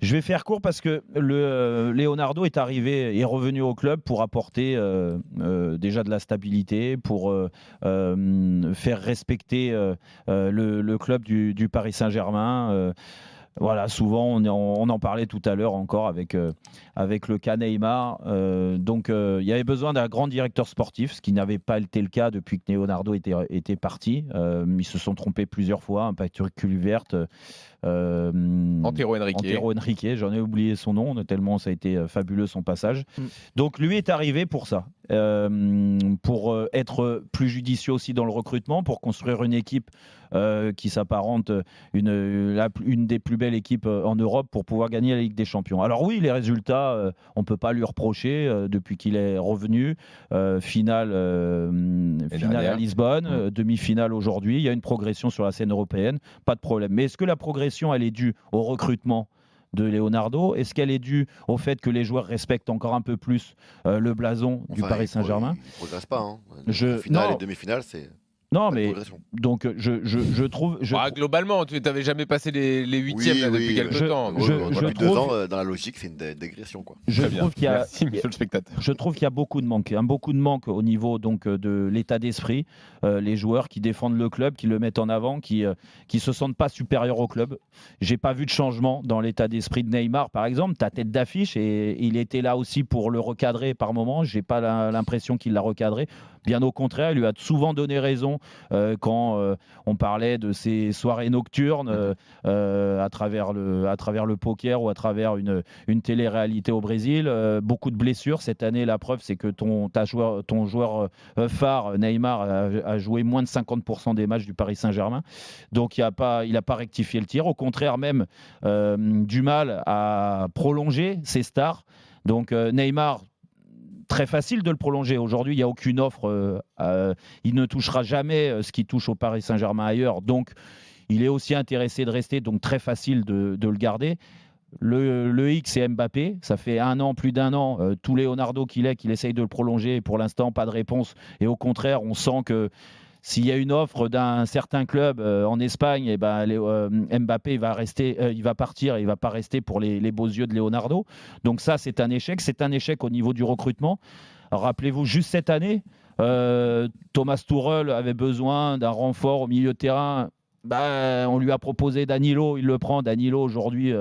Je vais faire court parce que Leonardo est revenu au club pour apporter déjà de la stabilité, pour faire respecter le club du Paris Saint-Germain. Voilà, souvent, on en parlait tout à l'heure encore avec le cas Neymar. Donc, il y avait besoin d'un grand directeur sportif, ce qui n'avait pas été le cas depuis que Leonardo était parti. Ils se sont trompés plusieurs fois, un Patrick Kluivert. Antero Henrique, j'en ai oublié son nom, tellement ça a été fabuleux son passage. Donc lui est arrivé pour ça, pour être plus judicieux aussi dans le recrutement, pour construire une équipe qui s'apparente une des plus belles équipes en Europe pour pouvoir gagner la Ligue des Champions. Alors oui, les résultats, on ne peut pas lui reprocher depuis qu'il est revenu. Finale à Lisbonne, demi-finale aujourd'hui, il y a une progression sur la scène européenne, pas de problème. Mais est-ce que la progression elle est due au recrutement de Leonardo? Est-ce qu'elle est due au fait que les joueurs respectent encore un peu plus le blason du Paris Saint-Germain? Il ne progresse pas. Hein. Et demi-finale, c'est... Non, mais donc je trouve. Globalement, tu n'avais jamais passé les huitièmes depuis quelques temps. Depuis 2 ans, dans la logique, c'est une dégression. Quoi. Je trouve qu'il y a beaucoup de manques. Beaucoup de manques au niveau donc, de l'état d'esprit. Les joueurs qui défendent le club, qui le mettent en avant, qui se sentent pas supérieurs au club. J'ai pas vu de changement dans l'état d'esprit de Neymar, par exemple. Ta tête d'affiche, et il était là aussi pour le recadrer par moment. J'ai pas l'impression qu'il l'a recadré. Bien au contraire, il lui a souvent donné raison quand on parlait de ces soirées nocturnes à travers le poker ou à travers une télé-réalité au Brésil. Beaucoup de blessures cette année. La preuve, c'est que ton joueur phare, Neymar, a joué moins de 50% des matchs du Paris Saint-Germain. Donc, il n'a pas rectifié le tir. Au contraire, même du mal à prolonger ses stars. Donc, Neymar, très facile de le prolonger. Aujourd'hui, il n'y a aucune offre. Il ne touchera jamais ce qui touche au Paris Saint-Germain ailleurs. Donc, il est aussi intéressé de rester. Donc, très facile de le garder. Le X, c'est Mbappé. Ça fait plus d'un an, tout Leonardo qu'il essaye de le prolonger. Et pour l'instant, pas de réponse. Et au contraire, on sent que s'il y a une offre d'un certain club en Espagne, et Mbappé il va partir, il ne va pas rester pour les beaux yeux de Leonardo. Donc ça, c'est un échec. C'est un échec au niveau du recrutement. Rappelez-vous, juste cette année, Thomas Tuchel avait besoin d'un renfort au milieu de terrain. On lui a proposé Danilo, il le prend. Danilo, aujourd'hui,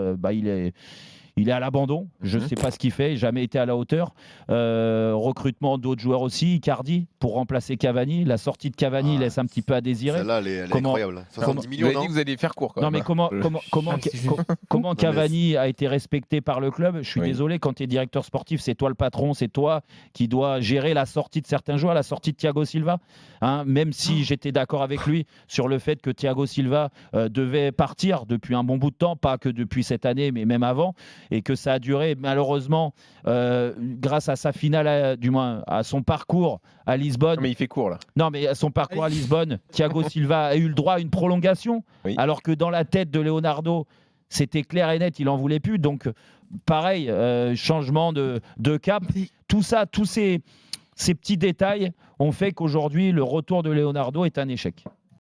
il est à l'abandon. Je ne sais pas ce qu'il fait. Il n'a jamais été à la hauteur. Recrutement d'autres joueurs aussi. Icardi pour remplacer Cavani. La sortie de Cavani laisse un petit peu à désirer. Celle-là, elle est incroyable. 70 millions, vous avez dit que vous alliez faire court. Non, mais comment Cavani a été respecté par le club? Je suis désolé, quand tu es directeur sportif, c'est toi le patron. C'est toi qui dois gérer la sortie de certains joueurs, la sortie de Thiago Silva. Même si j'étais d'accord avec lui sur le fait que Thiago Silva devait partir depuis un bon bout de temps, pas que depuis cette année, mais même avant. Et que ça a duré malheureusement grâce à sa finale, du moins à son parcours à Lisbonne. Mais il fait court là. Non, mais à son parcours à Lisbonne, Thiago Silva a eu le droit à une prolongation, alors que dans la tête de Leonardo, c'était clair et net, il n'en voulait plus. Donc pareil, changement de cap. Tout ça, tous ces petits détails ont fait qu'aujourd'hui, le retour de Leonardo est un échec.